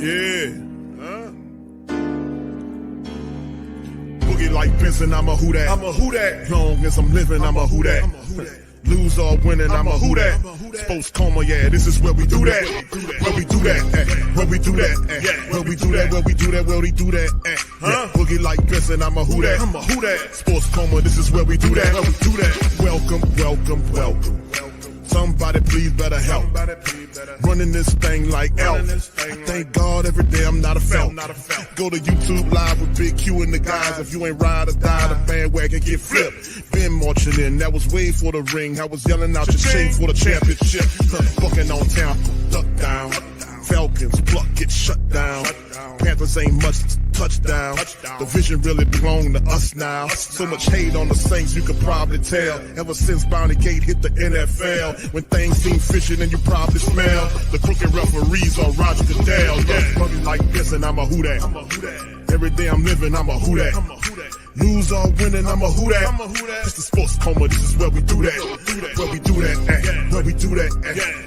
Yeah. Boogie like Benson, I'm a Who Dat. I'm a Who Dat. Long as I'm living, I'm a Who Dat. Lose or winning, I'm a Who Dat. Sports Coma, yeah, this is where we do that. Where we do that, where we do that, where we do that, where we do that, where we do that. Boogie like Benson, I'm a Who Dat. I'm a Who Dat. Sports Coma, this is where we do that. Where we do that. Welcome, welcome, welcome. Somebody please better help. Running this thing like Elf. I thank God every day I'm not a felt. Go to YouTube Live with Big Q and the guys. If you ain't ride or die, the bandwagon get flipped. Been marching in, that was way for the ring. I was yelling out your shade for the championship. Bucking on town, duck down. Falcons, pluck, get shut down. Panthers ain't much touchdown. The vision really belong to us now. So much hate on the Saints, you could probably tell. Ever since Bounty Gate hit the NFL, when things seem fishy and you probably smell the crooked referees on Roger Goodell. Buggy like this and I'm a Who Dat. Every day I'm living, I'm a Who Dat. Lose or winning, I'm a Who Dat. It's the Sports Coma, this is where we do that. Where we do that, where we do that,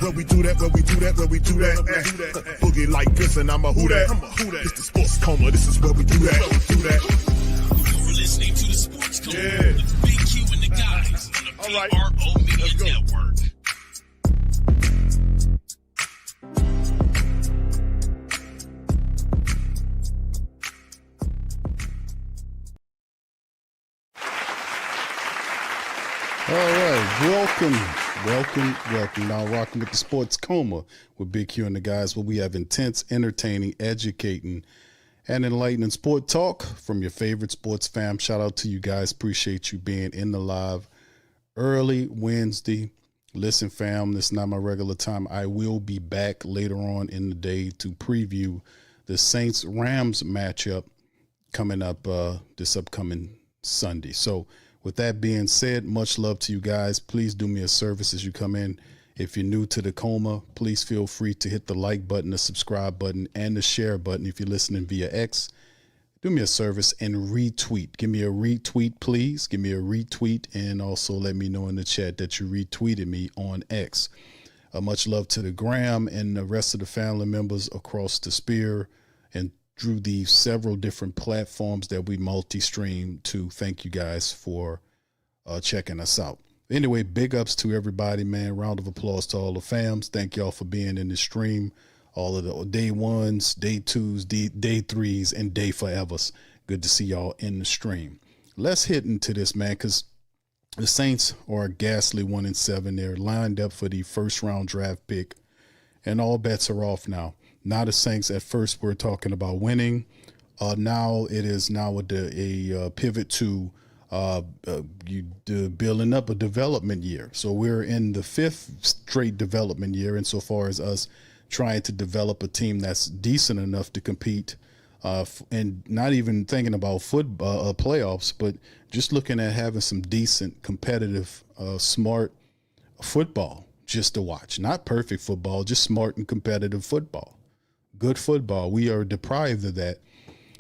where we do that, where we do that, where we do that. Boogie like this and I'm a Who Dat. It's the Sports Coma, this is where we do that. You're listening to the Sports Coma with Big Q and the guys on the PRO Media Network. All right, welcome. Now rocking with the Sports Coma with Big Q and the guys, where we have intense, entertaining, educating, and enlightening sport talk from your favorite sports fam. Shout out to you guys. Appreciate you being in the live early Wednesday. Listen, fam, this is not my regular time. I will be back later on in the day to preview the Saints-Rams matchup coming up this upcoming Sunday. So, with that being said, much love to you guys. Please do me a service as you come in. If you're new to the Coma, please feel free to hit the like button, the subscribe button, and the share button. If you're listening via X, do me a service and retweet. Give me a retweet, please. Give me a retweet, and also let me know in the chat that you retweeted me on X. Much love to the Gram and the rest of the family members across the Spear and through the several different platforms that we multi-stream to. Thank you guys for checking us out. Anyway, big ups to everybody, man. Round of applause to all the fams. Thank y'all for being in the stream. All of the day ones, day twos, day threes, and day forevers. Good to see y'all in the stream. Let's hit into this, man, because the Saints are a ghastly 1-7. They're lined up for the first round draft pick, and all bets are off now. Now the Saints, at first we're talking about winning. Now it is a pivot to building up a development year. So we're in the fifth straight development year insofar as us trying to develop a team that's decent enough to compete, and not even thinking about football playoffs, but just looking at having some decent, competitive, smart football just to watch. Not perfect football, just smart and competitive football. Good football. We are deprived of that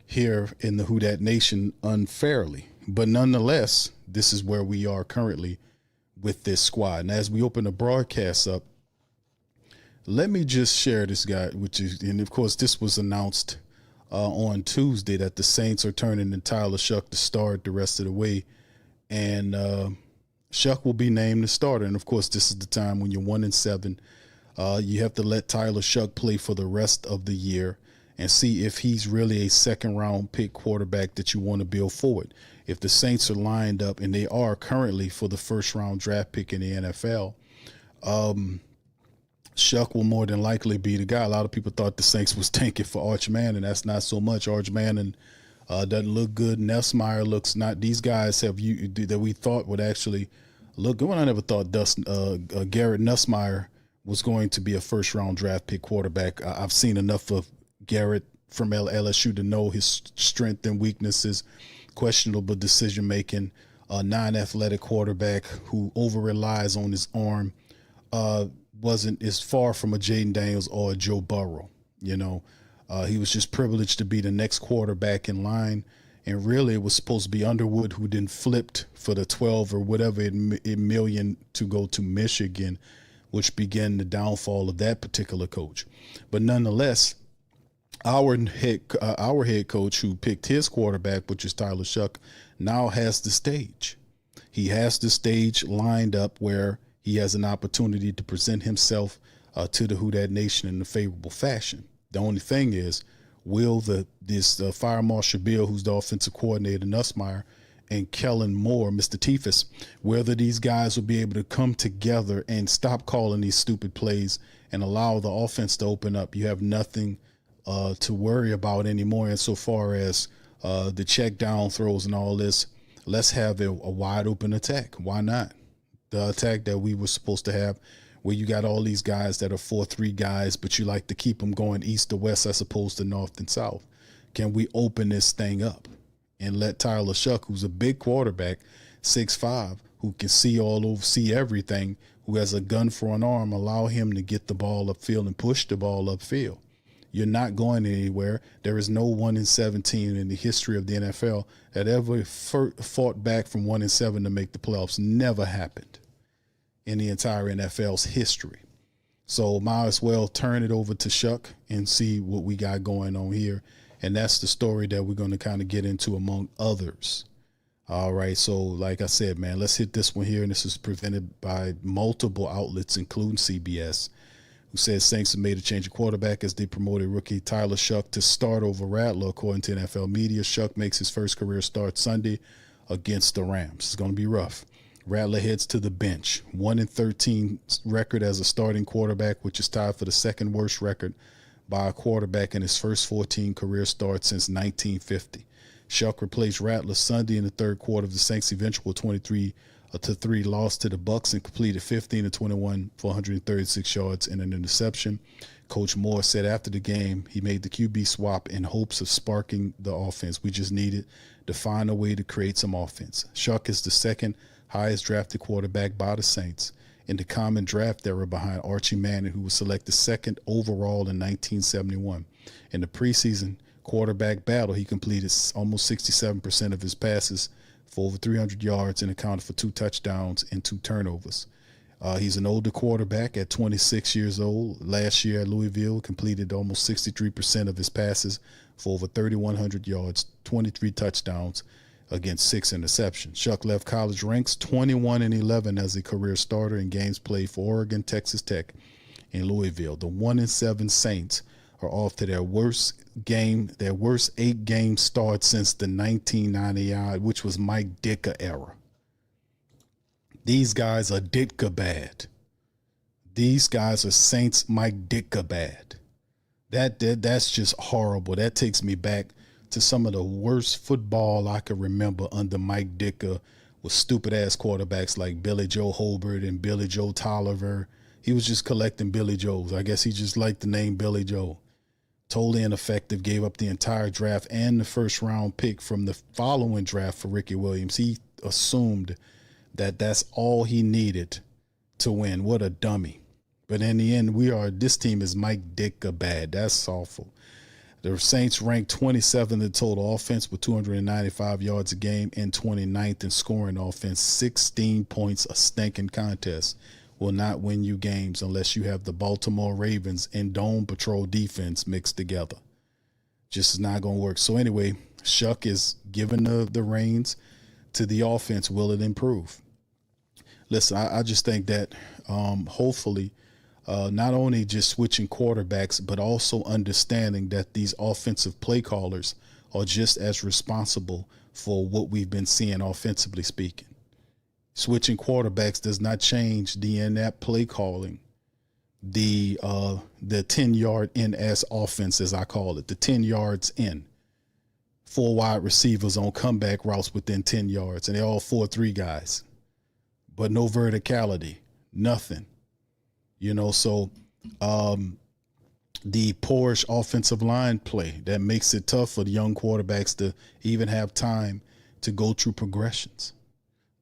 here in the Who Dat Nation unfairly. But nonetheless, this is where we are currently with this squad. And as we open the broadcast up, let me just share this guy, and of course, this was announced on Tuesday that the Saints are turning in Tyler Shough to start the rest of the way. And Shough will be named the starter. And of course, this is the time when you're 1-7. You have to let Tyler Shough play for the rest of the year and see if he's really a second-round pick quarterback that you want to build forward. If the Saints are lined up, and they are currently for the first-round draft pick in the NFL, Shough will more than likely be the guy. A lot of people thought the Saints was tanking for Arch Manning. That's not so much. Arch Manning doesn't look good. Nussmeier looks not. These guys that we thought would actually look good. Well, I never thought Garrett Nussmeier was going to be a first-round draft pick quarterback. I've seen enough of Garrett from LSU to know his strength and weaknesses, questionable decision-making, non-athletic quarterback who over-relies on his arm, is far from a Jaden Daniels or a Joe Burrow. He was just privileged to be the next quarterback in line, and really it was supposed to be Underwood, who then flipped for the 12 or whatever million to go to Michigan, which began the downfall of that particular coach. But nonetheless, our head coach who picked his quarterback, which is Tyler Shough, now has the stage. He has the stage lined up where he has an opportunity to present himself to the Who Dat Nation in a favorable fashion. The only thing is, will this Fire Marshal Bill, who's the offensive coordinator, Nussmeier, and Kellen Moore, Mr. Tifus, whether these guys will be able to come together and stop calling these stupid plays and allow the offense to open up. You have nothing to worry about anymore insofar as the check down throws and all this. Let's have a wide open attack. Why not? The attack that we were supposed to have, where you got all these guys that are 4-3 guys, but you like to keep them going east to west as opposed to north and south. Can we open this thing up and let Tyler Shough, who's a big quarterback, 6'5", who can see all over, see everything, who has a gun for an arm, allow him to get the ball upfield and push the ball upfield? You're not going anywhere. There is no 1-17 in the history of the NFL that ever fought back from 1-7 to make the playoffs. Never happened in the entire NFL's history. So might as well turn it over to Shough and see what we got going on here. And that's the story that we're going to kind of get into among others. All right. So like I said, man, let's hit this one here. And this is presented by multiple outlets, including CBS, who says Saints have made a change of quarterback as they promoted rookie Tyler Shough to start over Rattler. According to NFL media, Shough makes his first career start Sunday against the Rams. It's going to be rough. Rattler heads to the bench. 1-13 record as a starting quarterback, which is tied for the second worst record by a quarterback in his first 14 career starts since 1950. Shough replaced Rattler Sunday in the third quarter of the Saints' eventual 23-3 loss to the Bucs and completed 15-21 for 136 yards and an interception. Coach Moore said after the game he made the QB swap in hopes of sparking the offense. We just needed to find a way to create some offense. Shough is the second highest drafted quarterback by the Saints in the common draft era behind Archie Manning, who was selected second overall in 1971. In the preseason quarterback battle, he completed almost 67% of his passes for over 300 yards and accounted for 2 touchdowns and 2 turnovers. He's an older quarterback at 26 years old. Last year at Louisville, completed almost 63% of his passes for over 3,100 yards, 23 touchdowns against 6 interceptions. Shough left college ranks 21-11 as a career starter in games played for Oregon, Texas Tech, and Louisville. The 1-7 Saints are off to their worst 8-game start since the 1990, which was Mike Ditka era. These guys are Ditka bad. These guys are Saints Mike Ditka bad. That's just horrible. That takes me back to some of the worst football I can remember under Mike Ditka, with stupid ass quarterbacks like Billy Joe Hobart and Billy Joe Tolliver. He was just collecting Billy Joes. I guess he just liked the name Billy Joe. Totally ineffective, gave up the entire draft and the first round pick from the following draft for Ricky Williams. He assumed that that's all he needed to win. What a dummy. But in the end, this team is Mike Ditka bad. That's awful. The Saints ranked 27th in total offense with 295 yards a game and 29th in scoring offense. 16 points, a stinking contest will not win you games unless you have the Baltimore Ravens and Dome Patrol defense mixed together. Just is not going to work. So anyway, Shough is giving the reins to the offense. Will it improve? Listen, I just think that hopefully not only just switching quarterbacks, but also understanding that these offensive play callers are just as responsible for what we've been seeing offensively speaking. Switching quarterbacks does not change the in-app play calling, the 10-yard in-ass offense, as I call it, the 10 yards in. 4 wide receivers on comeback routes within 10 yards, and they're all 4-3 guys. But no verticality, nothing. So the poorish offensive line play that makes it tough for the young quarterbacks to even have time to go through progressions.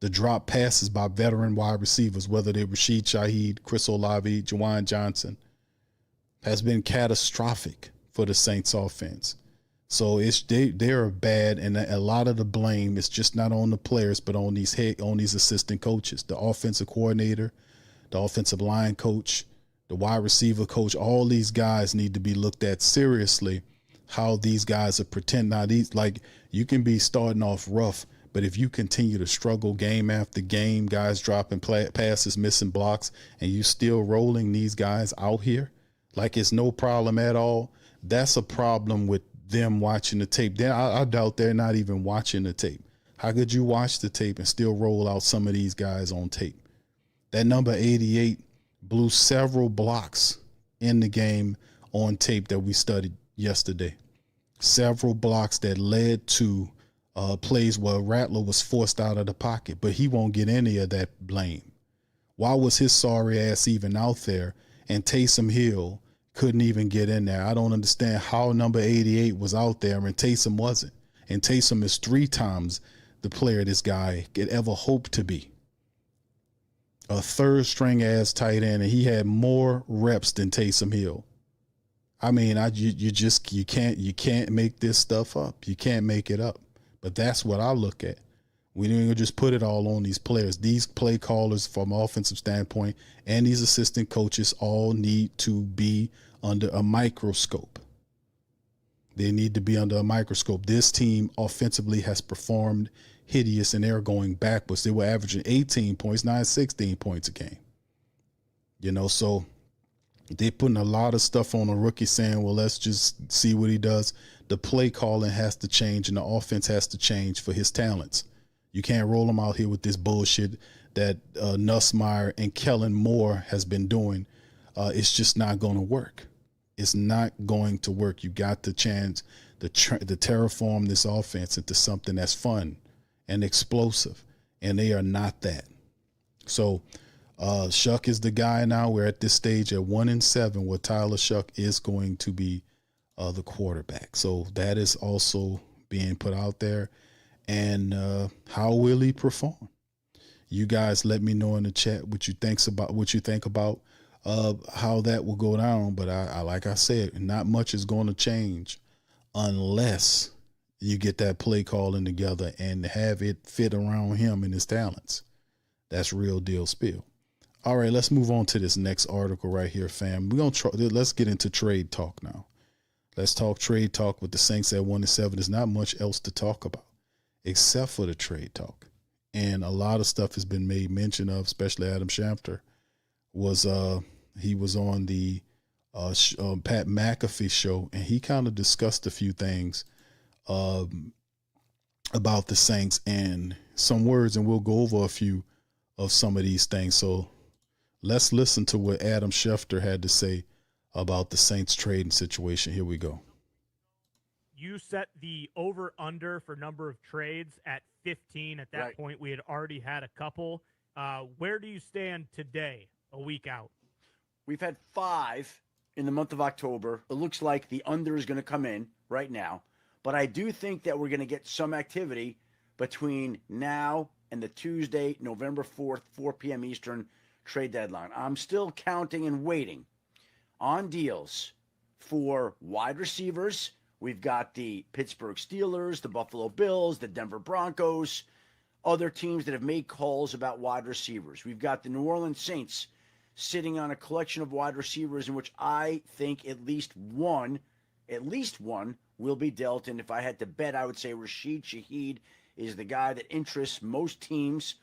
The drop passes by veteran wide receivers, whether they're Rashid Shaheed, Chris Olave, Juwan Johnson, has been catastrophic for the Saints offense. So they're bad, and a lot of the blame is just not on the players, but on these assistant coaches, the offensive coordinator, the offensive line coach, the wide receiver coach. All these guys need to be looked at seriously how these guys are pretend. Now, you can be starting off rough, but if you continue to struggle game after game, guys dropping passes, missing blocks, and you still rolling these guys out here like it's no problem at all, that's a problem with them watching the tape. Then I doubt they're not even watching the tape. How could you watch the tape and still roll out some of these guys on tape? That number 88 blew several blocks in the game on tape that we studied yesterday. Several blocks that led to plays where Rattler was forced out of the pocket, but he won't get any of that blame. Why was his sorry ass even out there and Taysom Hill couldn't even get in there? I don't understand how number 88 was out there and Taysom wasn't. And Taysom is 3 times the player this guy could ever hope to be. A third string ass tight end, and he had more reps than Taysom Hill. I mean, you can't make this stuff up. You can't make it up. But that's what I look at. We didn't just put it all on these players. These play callers from an offensive standpoint and these assistant coaches all need to be under a microscope. They need to be under a microscope. This team offensively has performed hideous, and they're going backwards. They were averaging 18 points, now it's 16 points a game. So they're putting a lot of stuff on a rookie saying, well, let's just see what he does. The play calling has to change, and the offense has to change for his talents. You can't roll him out here with this bullshit that Nussmeier and Kellen Moore has been doing. It's just not going to work. It's not going to work. You got the chance to terraform this offense into something that's fun and explosive, and they are not that. So Shough is the guy now. We're at this stage at 1-7 where Tyler Shough is going to be the quarterback. So that is also being put out there. And how will he perform? You guys let me know in the chat what you think about how that will go down. But I like I said, not much is going to change unless you get that play calling together and have it fit around him and his talents. That's real deal spill. All right, let's move on to this next article right here, fam. Let's get into trade talk now. Let's talk trade talk with the Saints at 1-7. There's not much else to talk about except for the trade talk. And a lot of stuff has been made mention of, especially Adam Schefter he was on the Pat McAfee show, and he kind of discussed a few things about the Saints and some words, and we'll go over a few of some of these things. So let's listen to what Adam Schefter had to say about the Saints trading situation. Here we go. You set the over-under for number of trades at 15. At that point, we had already had a couple. Where do you stand today, a week out? We've had 5 in the month of October. It looks like the under is going to come in right now. But I do think that we're going to get some activity between now and the Tuesday, November 4th, 4 p.m. Eastern trade deadline. I'm still counting and waiting on deals for wide receivers. We've got the Pittsburgh Steelers, the Buffalo Bills, the Denver Broncos, other teams that have made calls about wide receivers. We've got the New Orleans Saints sitting on a collection of wide receivers in which I think at least one will be dealt. And if I had to bet, I would say Rashid Shaheed is the guy that interests most teams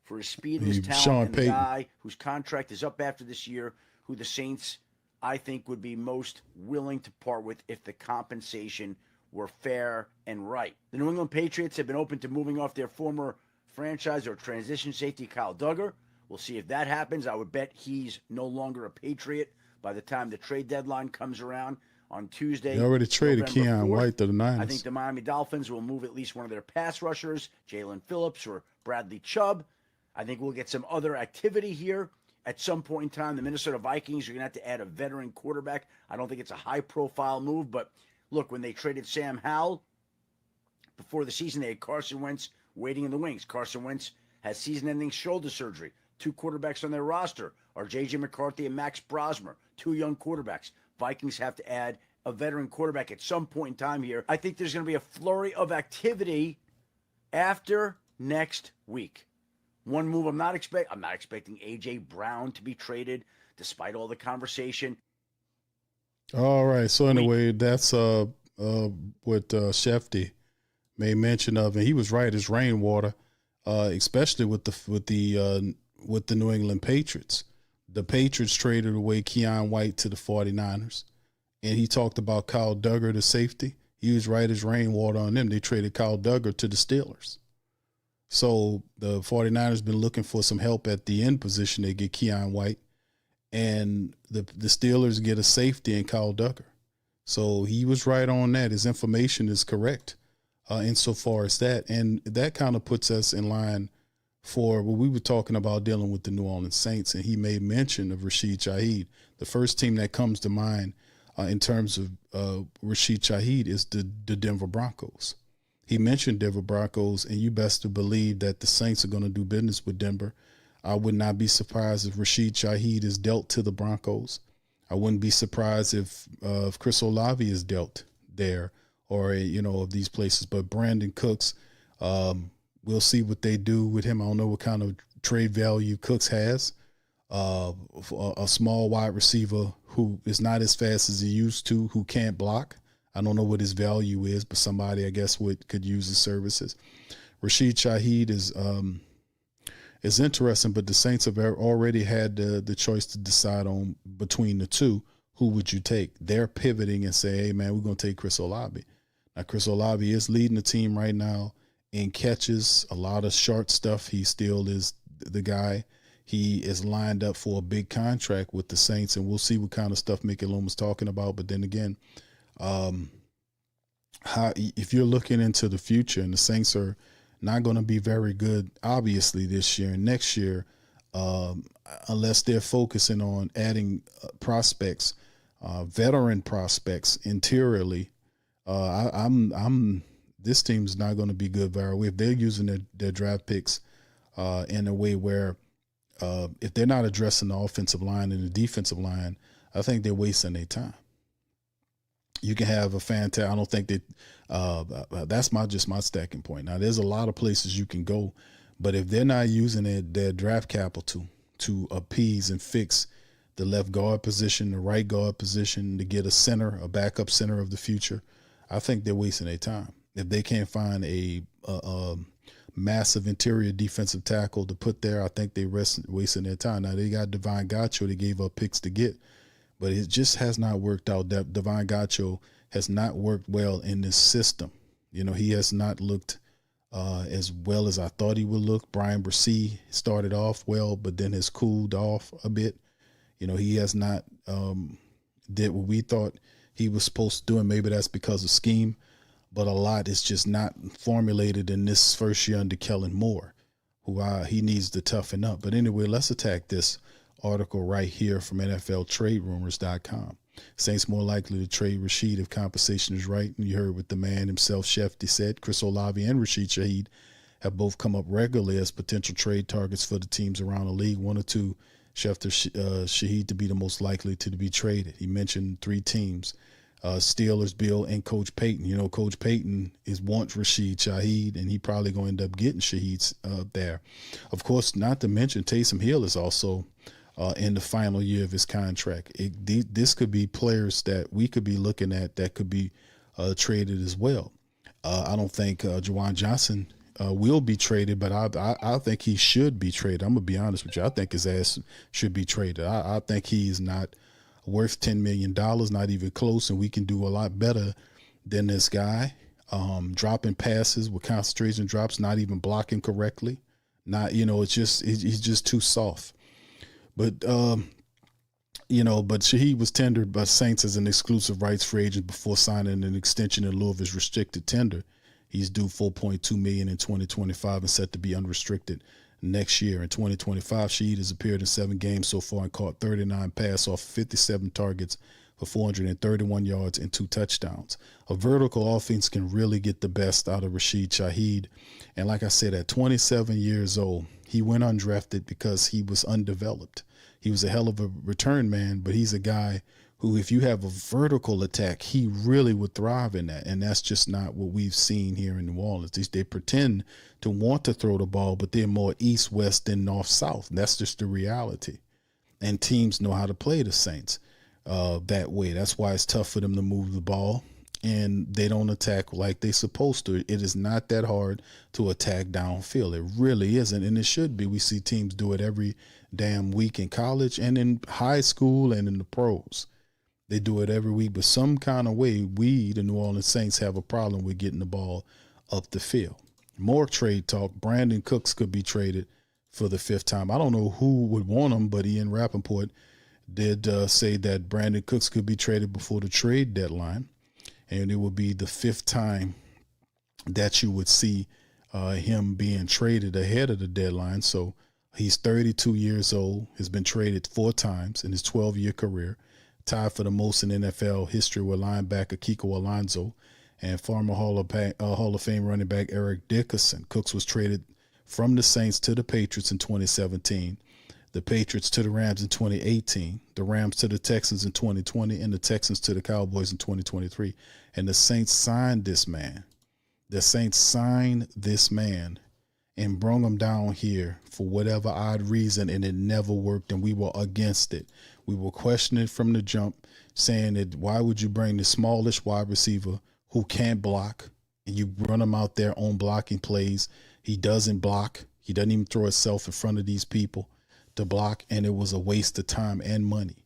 for his speed and his talent, and the guy whose contract is up after this year, who the Saints, I think, would be most willing to part with if the compensation were fair and right. The New England Patriots have been open to moving off their former franchise or transition safety, Kyle Duggar. We'll see if that happens. I would bet he's no longer a Patriot by the time the trade deadline comes around on Tuesday. They already traded Keon White to the Niners. I think the Miami Dolphins will move at least one of their pass rushers, Jalen Phillips or Bradley Chubb. I think we'll get some other activity here. At some point in time, the Minnesota Vikings are going to have to add a veteran quarterback. I don't think it's a high-profile move, but look, when they traded Sam Howell before the season, they had Carson Wentz waiting in the wings. Carson Wentz has season-ending shoulder surgery. 2 quarterbacks on their roster are J.J. McCarthy and Max Brosmer, 2 young quarterbacks. Vikings have to add a veteran quarterback at some point in time here. I think there's going to be a flurry of activity after next week. One move I'm not expecting A.J. Brown to be traded, despite all the conversation. All right. So anyway, that's what Shefty made mention of, and he was right, is rainwater, especially with the New England Patriots. The Patriots traded away Keon White to the 49ers, and he talked about Kyle Duggar, the safety. He was right as rainwater on them. They traded Kyle Duggar to the Steelers. So the 49ers been looking for some help at the end position. They get Keon White, and the Steelers get a safety in Kyle Duggar. So he was right on that. His information is correct insofar as that. And that kind of puts us in line for what we were talking about dealing with the New Orleans Saints. And he made mention of Rashid Shaheed. The first team that comes to mind in terms of Rashid Shaheed is the Denver Broncos. He mentioned Denver Broncos, and you best to believe that the Saints are going to do business with Denver. I would not be surprised if Rashid Shaheed is dealt to the Broncos. I wouldn't be surprised if Chris Olave is dealt there or, of these places. But Brandon Cooks, we'll see what they do with him. I don't know what kind of trade value Cooks has. A small wide receiver who is not as fast as he used to, who can't block. I don't know what his value is, but somebody, I guess, could use his services. Rashid Shaheed is interesting, but the Saints have already had the choice to decide on between the two. Who would you take? They're pivoting and say, hey, man, we're going to take Chris Olave. Now, Chris Olave is leading the team right now in catches, a lot of short stuff. He still is the guy. He is lined up for a big contract with the Saints, and we'll see what kind of stuff Mickey Loomis talking about. But then again, if you're looking into the future, and the Saints are not going to be very good, obviously, this year and next year, unless they're focusing on adding prospects, veteran prospects interiorly. This team's not going to be good very well if they're using their draft picks in a way where if they're not addressing the offensive line and the defensive line, I think they're wasting their time. You can have a fantastic. I don't think that that's just my stacking point. Now, there's a lot of places you can go, but if they're not using their draft capital to appease and fix the left guard position, the right guard position, to get a backup center of the future, I think they're wasting their time. If they can't find a massive interior defensive tackle to put there, I think they're wasting their time. Now, they got Divine Gacho they gave up picks to get, but it just has not worked out. Divine Gacho has not worked well in this system. He has not looked as well as I thought he would look. Brian Bresee started off well, but then has cooled off a bit. He has not did what we thought he was supposed to do, and maybe that's because of scheme. But a lot is just not formulated in this first year under Kellen Moore, who he needs to toughen up. But anyway, let's attack this article right here from NFLTradeRumors.com. Saints more likely to trade Rashid if compensation is right. And you heard what the man himself, Shefty, said. Chris Olave and Rashid Shaheed have both come up regularly as potential trade targets for the teams around the league. One or two, Shefty, Shaheed to be the most likely to be traded. He mentioned three teams. Steelers, Bill, and Coach Payton. Coach Payton wants Rashid Shaheed, and he probably going to end up getting Shaheed there. Of course, not to mention Taysom Hill is also in the final year of his contract. This could be players that we could be looking at that could be traded as well. I don't think Juwan Johnson will be traded, but I think he should be traded. I'm going to be honest with you. I think his ass should be traded. I think he's not worth $10 million, not even close, and we can do a lot better than this guy. Dropping passes with concentration drops, not even blocking correctly. He's just too soft. But but Shaheed was tendered by Saints as an exclusive rights free agent before signing an extension in lieu of his restricted tender. He's due $4.2 million in 2025 and set to be unrestricted next year. In 2025, Shaheed has appeared in 7 games so far and caught 39 passes off 57 targets for 431 yards and 2 touchdowns. A vertical offense can really get the best out of Rashid Shaheed. And like I said, at 27 years old, he went undrafted because he was undeveloped. He was a hell of a return man, but he's a guy who, if you have a vertical attack, he really would thrive in that. And that's just not what we've seen here in New Orleans. They pretend to want to throw the ball, but they're more east-west than north-south. That's just the reality. And teams know how to play the Saints that way. That's why it's tough for them to move the ball. and they don't attack like they're supposed to. It is not that hard to attack downfield. It really isn't, and it should be. We see teams do it every damn week in college and in high school and in the pros. They do it every week, but some kind of way, we, the New Orleans Saints, have a problem with getting the ball up the field. More trade talk. Brandon Cooks could be traded for the 5th time. I don't know who would want him, but Ian Rappaport did say that Brandon Cooks could be traded before the trade deadline, and it would be the 5th time that you would see him being traded ahead of the deadline. So he's 32 years old, has been traded 4 times in his 12-year career, tied for the most in NFL history with linebacker Kiko Alonso and former Hall of Fame running back Eric Dickerson. Cooks was traded from the Saints to the Patriots in 2017, the Patriots to the Rams in 2018, the Rams to the Texans in 2020, and the Texans to the Cowboys in 2023. And the Saints signed this man. The Saints signed this man and brung him down here for whatever odd reason, and it never worked, and we were against it. We were questioning from the jump, saying that why would you bring the smallish wide receiver who can't block, and you run him out there on blocking plays. He doesn't block. He doesn't even throw himself in front of these people to block, and it was a waste of time and money.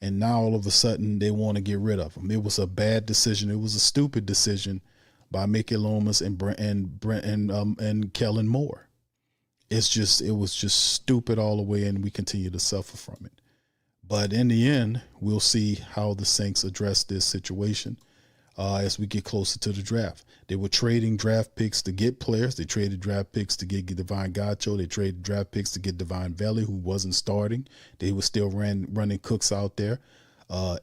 And now all of a sudden they want to get rid of him. It was a bad decision. It was a stupid decision by Mickey Loomis and Kellen Moore. It was just stupid all the way, and we continue to suffer from it. But in the end, we'll see how the Saints address this situation as we get closer to the draft. They were trading draft picks to get players. They traded draft picks to get Divine Gacho. They traded draft picks to get Divine Valley, who wasn't starting. They were still running Cooks out there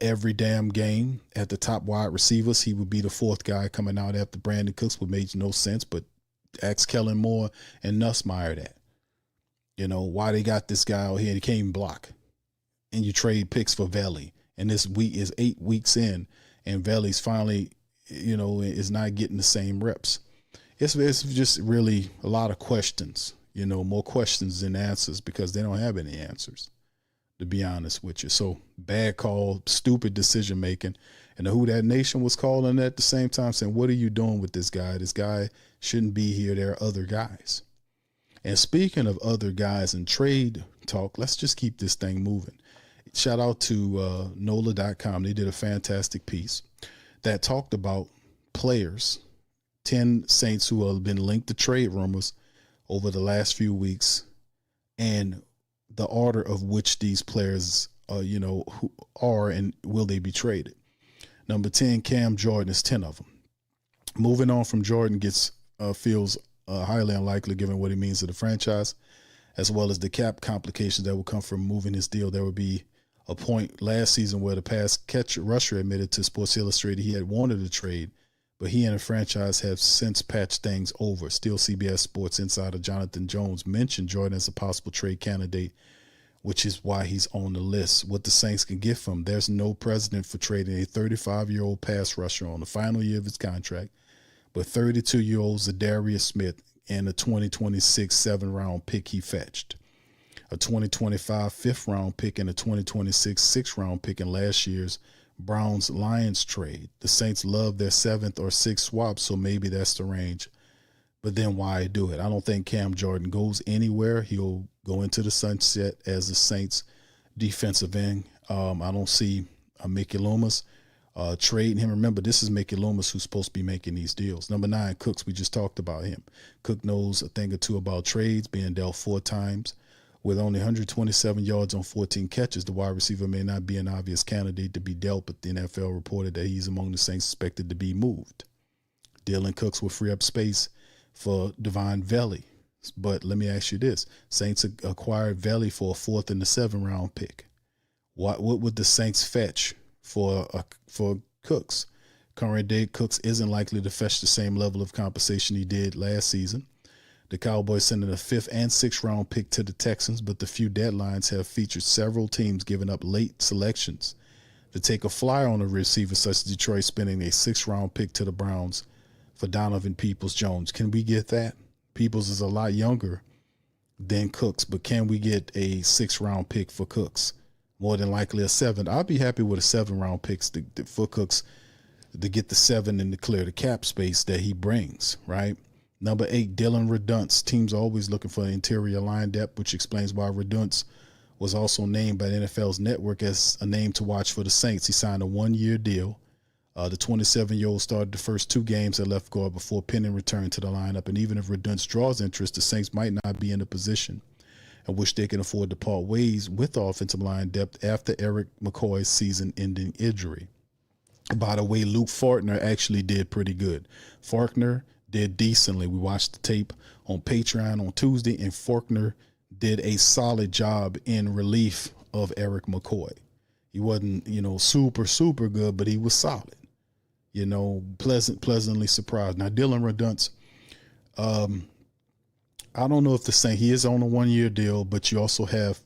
every damn game at the top wide receivers. He would be the 4th guy coming out after Brandon Cooks, which made no sense. But ask Kellen Moore and Nussmeier that. You know, why they got this guy out here and he can't even block. And you trade picks for Valley. And this week is 8 weeks in, and Valley's finally, is not getting the same reps. It's just really a lot of questions, more questions than answers, because they don't have any answers, to be honest with you. So bad call, stupid decision making. And the Who Dat Nation was calling at the same time, saying, what are you doing with this guy? This guy shouldn't be here. There are other guys. And speaking of other guys and trade talk, let's just keep this thing moving. Shout out to NOLA.com. They did a fantastic piece that talked about players, 10 Saints who have been linked to trade rumors over the last few weeks, and the order of which these players, who are and will they be traded. Number 10, Cam Jordan, is 10 of them. Moving on from Jordan feels highly unlikely given what he means to the franchise, as well as the cap complications that will come from moving his deal. There will be a point last season where the pass catch rusher admitted to Sports Illustrated he had wanted a trade, but he and the franchise have since patched things over. Still, CBS Sports insider Jonathan Jones mentioned Jordan as a possible trade candidate, which is why he's on the list. What the Saints can get from, there's no precedent for trading a 35-year-old pass rusher on the final year of his contract, but 32-year-old Zadarius Smith and a 2026 7th-round pick he fetched, a 2025 5th-round pick, and a 2026 6th-round pick in last year's Browns-Lions trade. The Saints love their 7th or 6th swaps, so maybe that's the range. But then why do it? I don't think Cam Jordan goes anywhere. He'll go into the sunset as the Saints defensive end. I don't see Mickey Loomis trading him. Remember, this is Mickey Loomis who's supposed to be making these deals. Number 9, Cooks. We just talked about him. Cook knows a thing or two about trades, being dealt 4 times. With only 127 yards on 14 catches, the wide receiver may not be an obvious candidate to be dealt, but the NFL reported that he's among the Saints expected to be moved. Dylan Cooks will free up space for Divine Valley. But let me ask you this. Saints acquired Valley for a 4th and a 7th-round pick. What would the Saints fetch for Cooks? Current day Cooks isn't likely to fetch the same level of compensation he did last season. The Cowboys sent in a 5th and 6th-round pick to the Texans, but the few deadlines have featured several teams giving up late selections to take a flyer on a receiver, such as Detroit spending a 6th-round pick to the Browns for Donovan Peoples-Jones. Can we get that? Peoples is a lot younger than Cooks, but can we get a 6th-round pick for Cooks? More than likely a 7th. I'll be happy with a 7th-round pick for Cooks to get the 7 and to clear the cap space that he brings, right? Number 8, Dylan Redunce. Teams are always looking for interior line depth, which explains why Redunce was also named by the NFL's network as a name to watch for the Saints. He signed a 1-year deal. The 27-year-old started the first 2 games at left guard before Penning returned to the lineup. And even if Redunce draws interest, the Saints might not be in a position in which they can afford to part ways with offensive line depth after Eric McCoy's season-ending injury. By the way, Luke Fortner actually did pretty good. Fortner did decently. We watched the tape on Patreon on Tuesday, and Fortner did a solid job in relief of Eric McCoy. He wasn't, super, super good, but he was solid. Pleasantly surprised. Now, Dylan Redunce, I don't know if the Saints, he is on a 1-year deal, but you also have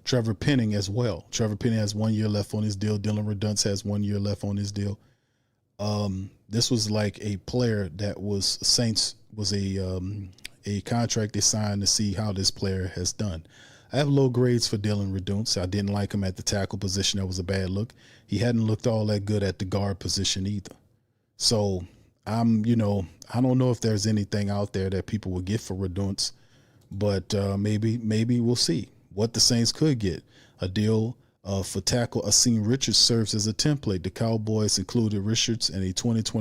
Trevor Penning as well. Trevor Penning has 1 year left on his deal. Dylan Redunce has 1 year left on his deal. This was like a player that was Saints was a contract they signed to see how this player has done. I have low grades for Dylan Redunce. I didn't like him at the tackle position. That was a bad look. He hadn't looked all that good at the guard position either. So I don't know if there's anything out there that people would get for Redunce, but maybe we'll see what the Saints could get. A deal for tackle Asim Richards serves as a template. The Cowboys included Richards and a 28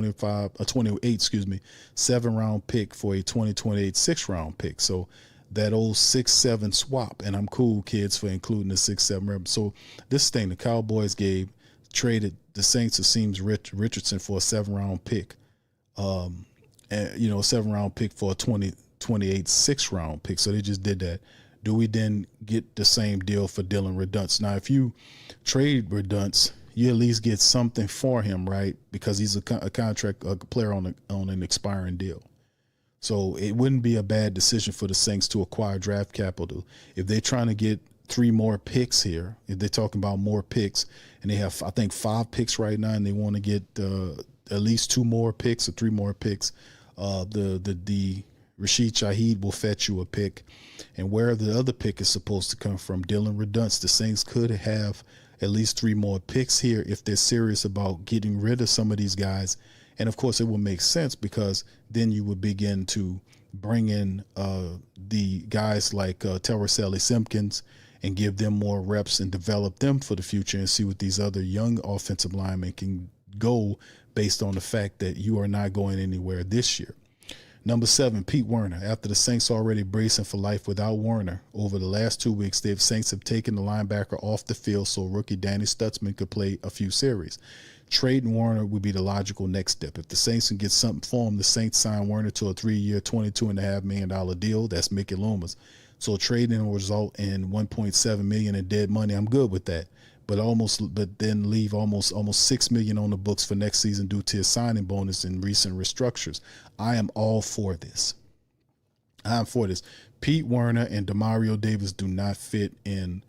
7-round pick for a 2028 6-round pick. So that old 6-7 swap, and I'm cool, kids, for including the 6-7. So this thing, the Cowboys traded the Saints Asim Richardson for a 7-round pick, a 7-round pick for a 2028 6-round pick. So they just did that. Do we then get the same deal for Dylan Redunce? Now, if you trade Redunce, you at least get something for him, right? Because he's a player on an expiring deal. So it wouldn't be a bad decision for the Saints to acquire draft capital. If they're trying to get 3 more picks here, if they're talking about more picks, and they have, I think, 5 picks right now, and they want to get at least 2 more picks or 3 more picks, the Rashid Shaheed will fetch you a pick. And where the other pick is supposed to come from, Dylan Redunce, the Saints could have at least 3 more picks here if they're serious about getting rid of some of these guys. And, of course, it will make sense because then you would begin to bring in the guys like Terrell Simpkins and give them more reps and develop them for the future and see what these other young offensive linemen can go based on the fact that you are not going anywhere this year. Number 7, Pete Werner. After the Saints already bracing for life without Werner, over the last 2 weeks, the Saints have taken the linebacker off the field so rookie Danny Stutzman could play a few series. Trading Werner would be the logical next step. If the Saints can get something for him, the Saints sign Werner to a 3-year, $22.5 million deal. That's Mickey Loomis. So trading will result in $1.7 million in dead money. I'm good with that. But then leave almost $6 million on the books for next season due to his signing bonus and recent restructures. I am all for this. I'm for this. Pete Werner and Demario Davis do not fit in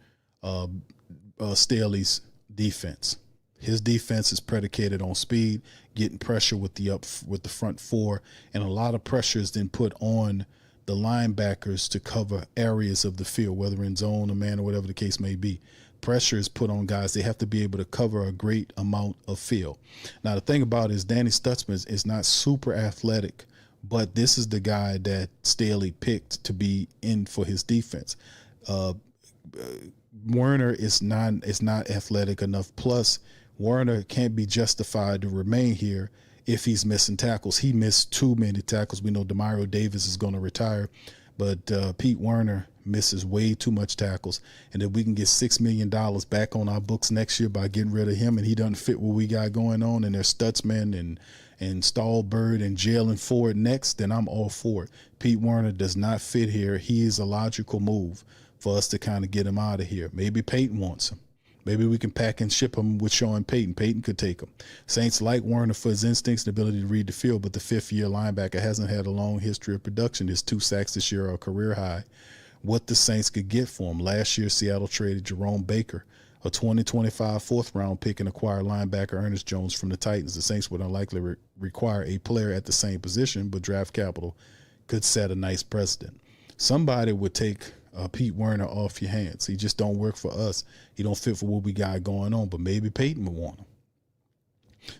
Staley's defense. His defense is predicated on speed, getting pressure with the front 4, and a lot of pressure is then put on the linebackers to cover areas of the field, whether in zone or man or whatever the case may be. Pressure is put on guys. They have to be able to cover a great amount of field. Now, the thing about it is Danny Stutzman is not super athletic, but this is the guy that Staley picked to be in for his defense. Werner is not athletic enough. Plus, Werner can't be justified to remain here if he's missing tackles. He missed too many tackles. We know Demario Davis is going to retire, but Pete Werner misses way too much tackles. And if we can get $6 million back on our books next year by getting rid of him and he doesn't fit what we got going on, and there's Stutzman and Stahlberg and Jalen Ford next, then I'm all for it. Pete Werner does not fit here. He is a logical move for us to kind of get him out of here. Maybe Peyton wants him. Maybe we can pack and ship him with Sean Payton. Payton could take him. Saints like Werner for his instincts and ability to read the field, but the 5th-year linebacker hasn't had a long history of production. His 2 sacks this year are a career high. What the Saints could get for him. Last year, Seattle traded Jerome Baker, a 2025 4th-round pick, and acquired linebacker Ernest Jones from the Titans. The Saints would unlikely require a player at the same position, but draft capital could set a nice precedent. Somebody would take Pete Werner off your hands. He just don't work for us. He don't fit for what we got going on, but maybe Peyton would want him.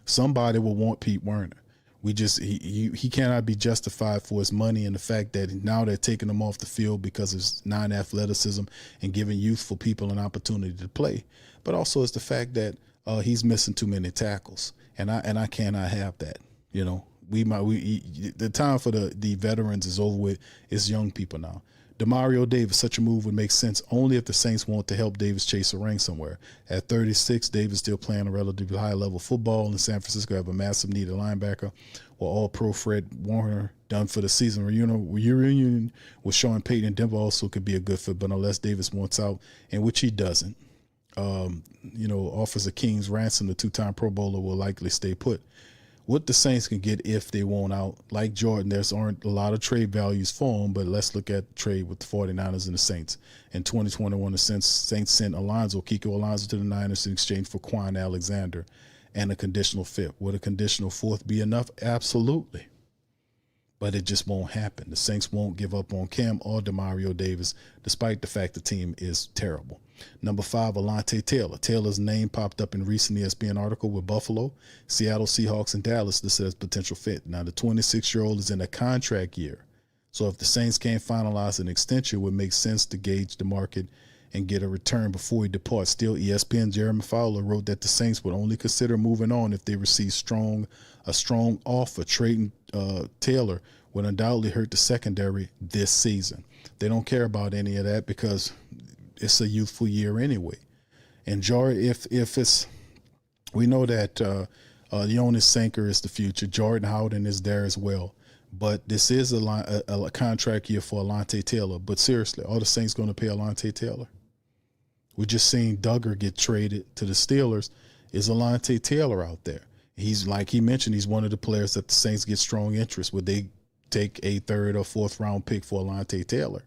Somebody will want Pete Werner. He cannot be justified for his money and the fact that now they're taking him off the field because of his non-athleticism and giving youthful people an opportunity to play. But also it's the fact that he's missing too many tackles, and I cannot have that. You know, the time for the veterans is over with. It's young people now. Demario Davis, such a move would make sense only if the Saints want to help Davis chase a ring somewhere. At 36, Davis still playing a relatively high-level football, and San Francisco have a massive need at linebacker. While all-pro Fred Warner done for the season. Reunion with Sean Payton and Denver also could be a good fit, but unless Davis wants out, and which he doesn't, offers a king's ransom, the two-time Pro Bowler will likely stay put. What the Saints can get if they want out, like Jordan, there aren't a lot of trade values for him, but let's look at the trade with the 49ers and the Saints. In 2021, the Saints sent Kiko Alonso to the Niners in exchange for Quan Alexander and a conditional fifth. Would a conditional fourth be enough? Absolutely. But it just won't happen. The Saints won't give up on Cam or Demario Davis, despite the fact the team is terrible. Number 5, Alontae Taylor. Taylor's name popped up in a recent ESPN article with Buffalo, Seattle Seahawks, and Dallas listed as potential fit. Now, the 26-year-old is in a contract year. So if the Saints can't finalize an extension, it would make sense to gauge the market and get a return before he departs. Still, ESPN Jeremy Fowler wrote that the Saints would only consider moving on if they receive a strong offer. Trading Taylor would undoubtedly hurt the secondary this season. They don't care about any of that because it's a youthful year anyway. And Jordan, if it's, we know that Jonas Sanker is the future. Jordan Howden is there as well. But this is a contract year for Alontae Taylor. But seriously, are the Saints going to pay Alontae Taylor? We just seen Duggar get traded to the Steelers. Is Alontae Taylor out there? He's, like he mentioned, he's one of the players that the Saints get strong interest. Would they take a 3rd or 4th round pick for Alontae Taylor?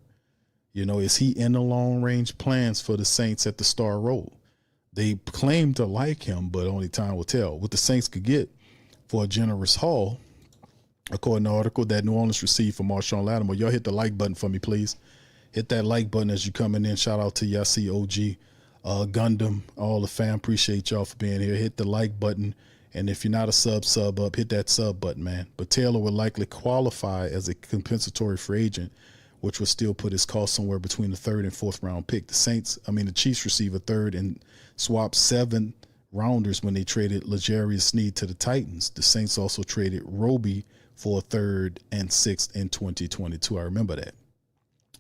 You know, is he in the long-range plans for the Saints at the star role? They claim to like him, but only time will tell. What the Saints could get for a generous haul, according to the article that New Orleans received from Marshawn Lattimore. Y'all hit the like button for me, please. Hit that like button as you coming in. Shout out to Yassi OG, Gundam, all the fam. Appreciate y'all for being here. Hit the like button. And if you're not a sub up, hit that sub button, man. But Taylor would likely qualify as a compensatory free agent, which would still put his cost somewhere between the 3rd and 4th round pick. The Chiefs receive a 3rd and swapped 7 rounders when they traded L'Jarius Sneed to the Titans. The Saints also traded Roby for a 3rd and 6th in 2022. I remember that.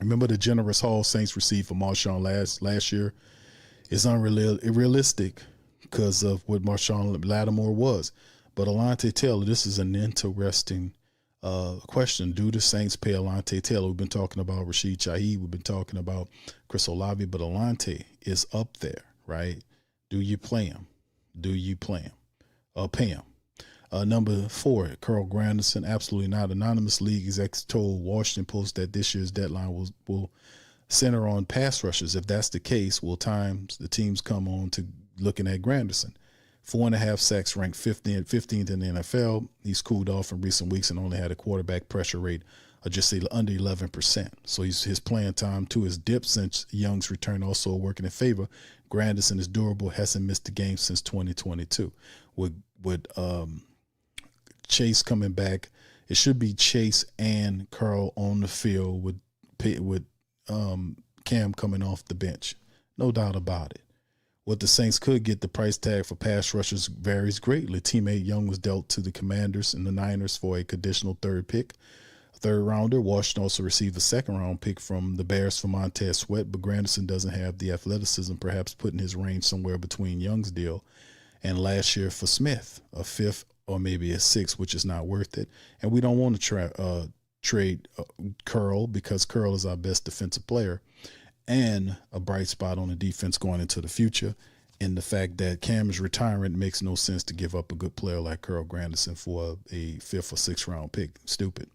Remember the generous haul Saints received for Marshawn last year is unrealistic because of what Marshawn Lattimore was. But Alontae Taylor, this is an interesting question. Do the Saints pay Alontae Taylor? We've been talking about Rashid Shaheed. We've been talking about Chris Olave, but Alontae is up there, right? Do you play him? Pay him. Number 4, Carl Granderson, absolutely not. Anonymous league execs told Washington Post that this year's deadline will center on pass rushers. If that's the case, will the teams come on to looking at Granderson? 4.5 sacks, ranked 15th in the NFL. He's cooled off in recent weeks and only had a quarterback pressure rate of just under 11%. So his playing time too has dipped since Young's return, also working in favor. Granderson is durable, hasn't missed a game since 2022. With Chase coming back, it should be Chase and Carl on the field with Cam coming off the bench. No doubt about it. What the Saints could get, the price tag for pass rushers varies greatly. Teammate Young was dealt to the Commanders and the Niners for a conditional 3rd pick. A 3rd rounder. Washington also received a 2nd round pick from the Bears for Montez Sweat, but Granderson doesn't have the athleticism, perhaps putting his range somewhere between Young's deal and last year for Smith, a 5th or maybe a 6th, which is not worth it. And we don't want to trade Curl because Curl is our best defensive player and a bright spot on the defense going into the future. And the fact that Cam is retiring, it makes no sense to give up a good player like Carl Granderson for a 5th or 6th round pick. Stupid.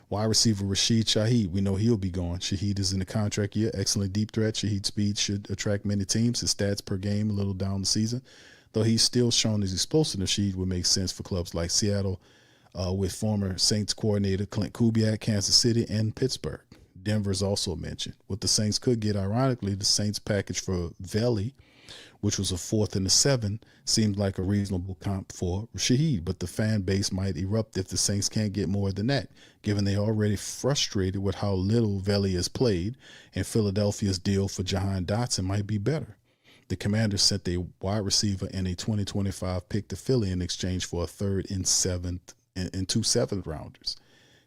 Wide receiver Rashid Shaheed, we know he'll be gone. Shaheed is in the contract year. Excellent deep threat. Shaheed's speed should attract many teams. His stats per game a little down the season. Though he's still shown his explosiveness, Shaheed would make sense for clubs like Seattle with former Saints coordinator Clint Kubiak, Kansas City, and Pittsburgh. Denver's also mentioned. What the Saints could get, ironically, the Saints package for Veli which was a 4th and a 7, seemed like a reasonable comp for Shaheed, but the fan base might erupt if the Saints can't get more than that, given they already frustrated with how little Veli has played, and Philadelphia's deal for Jahan Dotson might be better. The Commanders sent a wide receiver and a 2025 pick to Philly in exchange for a 3rd and 2 7th rounders.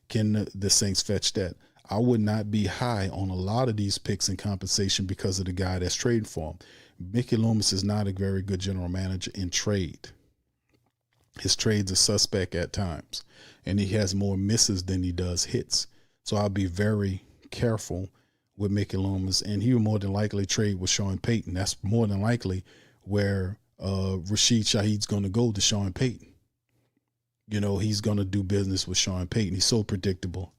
Can the Saints fetch that? I would not be high on a lot of these picks in compensation because of the guy that's trading for him. Mickey Loomis is not a very good general manager in trade. His trades are suspect at times, and he has more misses than he does hits. So I'll be very careful with Mickey Loomis, and he will more than likely trade with Sean Payton. That's more than likely where Rashid Shaheed's going to go, to Sean Payton. You know, he's going to do business with Sean Payton. He's so predictable.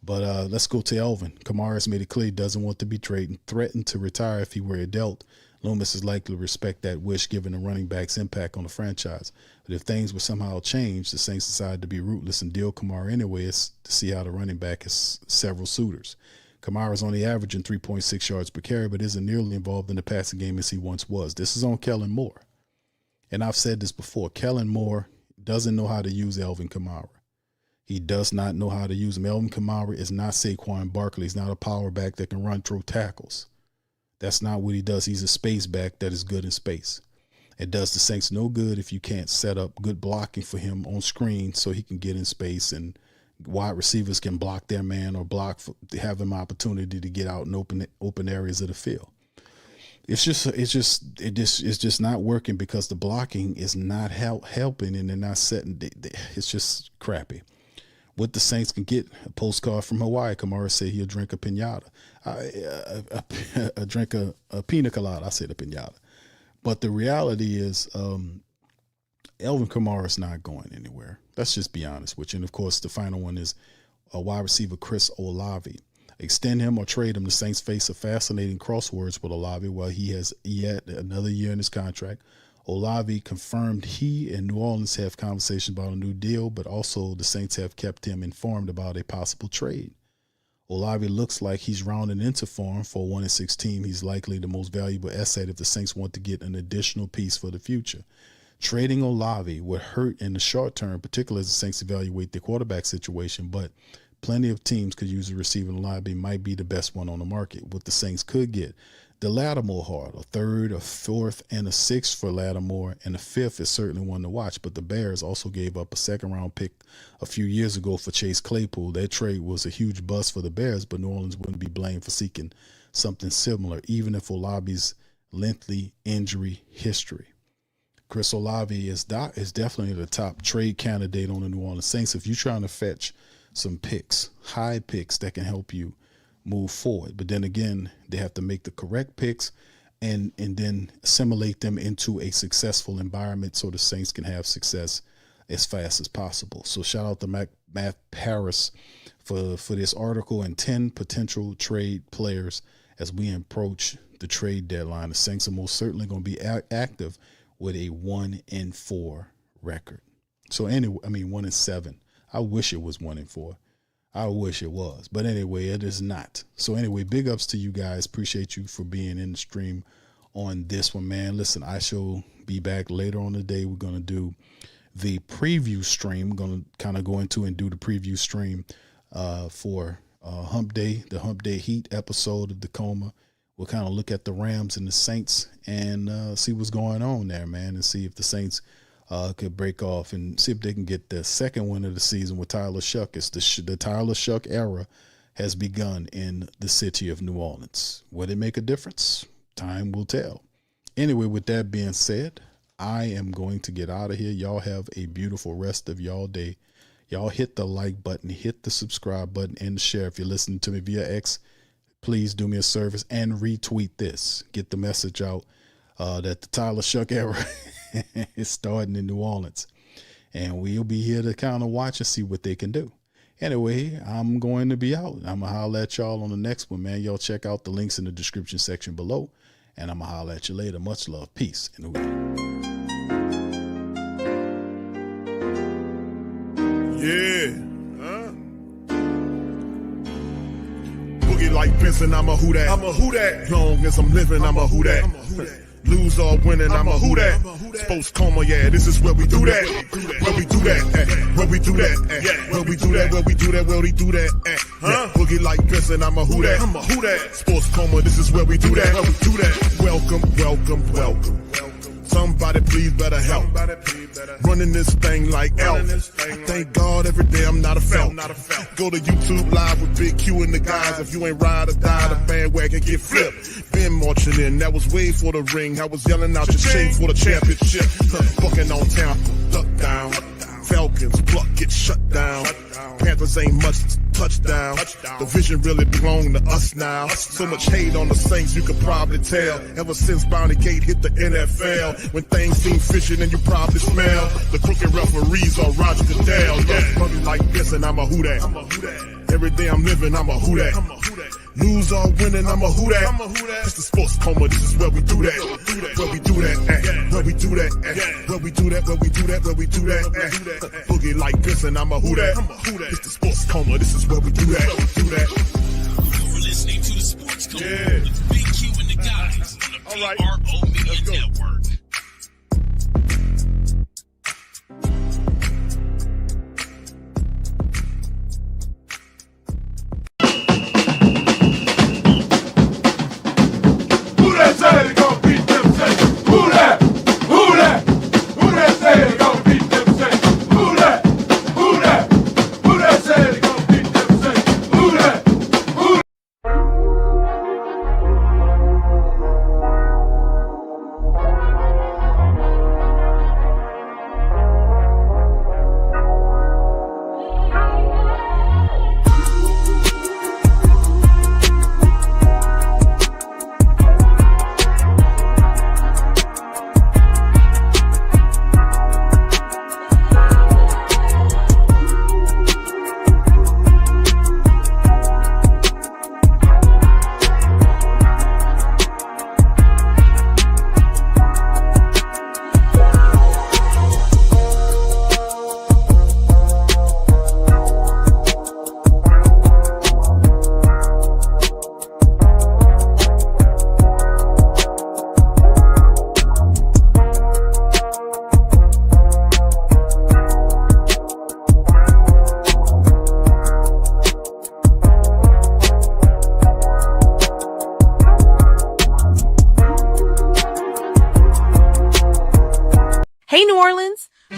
But let's go to Elvin. Kamara has made it clear he doesn't want to be traded, threatened to retire if he were a dealt. Loomis is likely to respect that wish given the running back's impact on the franchise. But if things were somehow changed, the Saints decided to be ruthless and deal Kamara anyways to see how the running back has several suitors. Kamara is only averaging 3.6 yards per carry, but isn't nearly involved in the passing game as he once was. This is on Kellen Moore. And I've said this before. Kellen Moore doesn't know how to use Alvin Kamara. He does not know how to use him. Alvin Kamara is not Saquon Barkley. He's not a power back that can run through tackles. That's not what he does. He's a space back that is good in space. It does the Saints no good if you can't set up good blocking for him on screen so he can get in space and wide receivers can block their man or have him opportunity to get out in open areas of the field. It's just not working because the blocking is not helping and they're not setting. It's just crappy. What the Saints can get, a postcard from Hawaii. Kamara said he'll drink a pinata. Drink a pina colada. I said a pinata. But the reality is Elvin Kamara is not going anywhere. Let's just be honest with you. And, of course, the final one is a wide receiver, Chris Olave. Extend him or trade him. The Saints face a fascinating crosswords with Olave while he has yet another year in his contract. Olave confirmed he and New Orleans have conversations about a new deal, but also the Saints have kept him informed about a possible trade. Olave looks like he's rounding into form for a 1-6 team. He's likely the most valuable asset if the Saints want to get an additional piece for the future. Trading Olave would hurt in the short term, particularly as the Saints evaluate the quarterback situation, but plenty of teams could use a receiver. Olave might be the best one on the market. What the Saints could get, the Lattimore Hard, a 3rd, a 4th, and a 6th for Lattimore, and a 5th is certainly one to watch. But the Bears also gave up a 2nd-round pick a few years ago for Chase Claypool. That trade was a huge bust for the Bears, but New Orleans wouldn't be blamed for seeking something similar, even if Olave's lengthy injury history. Chris Olave is definitely the top trade candidate on the New Orleans Saints. If you're trying to fetch some picks, high picks that can help you move forward. But then again, they have to make the correct picks and then assimilate them into a successful environment so the Saints can have success as fast as possible. So shout out to Matt Paris for this article and 10 potential trade players as we approach the trade deadline. The Saints are most certainly going to be active with a 1-4 record. So anyway, 1-7. I wish it was 1-4. I wish it was. But anyway, it is not. So anyway, big ups to you guys. Appreciate you for being in the stream on this one, man. Listen, I shall be back later on the day. We're going to do the preview stream. We're going to kind of go into and do the preview stream for Hump Day, the Hump Day Heat episode of the Coma. We'll kind of look at the Rams and the Saints and see what's going on there, man, and see if the Saints could break off and see if they can get the second win of the season with Tyler Shough. It's the Tyler Shough era has begun in the city of New Orleans. Will it make a difference? Time will tell. Anyway, with that being said, I am going to get out of here. Y'all have a beautiful rest of y'all day. Y'all hit the like button, hit the subscribe button, and share. If you're listening to me via X, please do me a service and retweet this. Get the message out that the Tyler Shough era is starting in New Orleans. And we'll be here to kind of watch and see what they can do. Anyway, I'm going to be out. I'm going to holler at y'all on the next one, man. Y'all check out the links in the description section below. And I'm going to holler at you later. Much love. Peace. And Boogie like Benson, I'm a Who Dat. Long as I'm living, I'm a Who Dat. Lose or winning, I'm a Who Dat. Sports Coma, yeah, this is where we do that. Where we do that, where we do that, where we do that, where we do that, where we do that, Boogie like Benson, I'm a Who Dat. Sports Coma, this is where we do that. Welcome, welcome, welcome. Somebody please better help. Running this thing like Elf. Thank God every day I'm not a felt. Go to YouTube Live with Big Q and the guys. If you ain't ride or die, the bandwagon get flipped. Been marching in, that was way for the ring. I was yelling out your shame for the championship. Bucking on town, duck down. Falcons, pluck, get shut down. Panthers ain't much touchdown. The vision really belong to us now. So much hate on the Saints, you could probably tell. Ever since Bounty Gate hit the NFL. When things seem fishy and you probably smell the crooked referees are Roger Goodell. Yeah, probably like this and I'm a Who Dat. Every day I'm living, I'm a Who Dat. Lose or winning, I'm a Who Dat. It's the Sports Coma, this is where we do that. Where we do that, where we do that, where we do that, where we do that, where we do that, Boogie like this and I'm a Who Dat. It's the Sports Coma, this is where we do that. You're listening to the Sports Coma with Big Q and the guys on the PRO Media Network.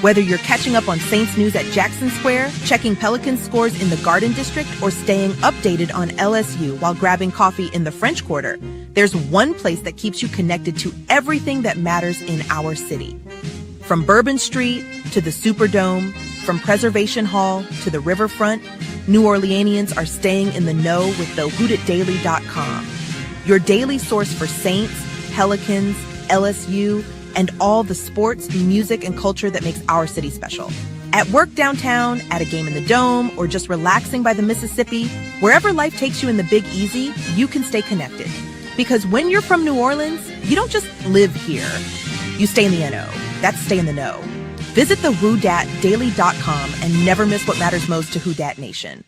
Whether you're catching up on Saints news at Jackson Square, checking Pelicans scores in the Garden District, or staying updated on LSU while grabbing coffee in the French Quarter, there's one place that keeps you connected to everything that matters in our city. From Bourbon Street to the Superdome, from Preservation Hall to the Riverfront, New Orleanians are staying in the know with the WhoDatDaily.com. Your daily source for Saints, Pelicans, LSU, and all the sports, music, and culture that makes our city special. At work downtown, at a game in the Dome, or just relaxing by the Mississippi, wherever life takes you in the Big Easy, you can stay connected. Because when you're from New Orleans, you don't just live here. You stay in the NO. That's stay in the know. Visit the WhoDatDaily.com and never miss what matters most to Who Dat Nation.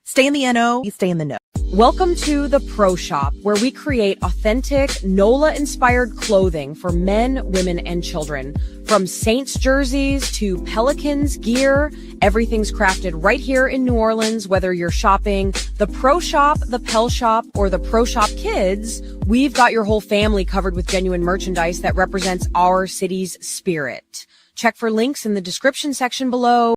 Stay in the NO, you stay in the know. Welcome to the Pro Shop, where we create authentic NOLA-inspired clothing for men, women, and children. From Saints jerseys to Pelicans gear, everything's crafted right here in New Orleans. Whether you're shopping the Pro Shop, the Pel Shop, or the Pro Shop Kids, we've got your whole family covered with genuine merchandise that represents our city's spirit. Check for links in the description section below.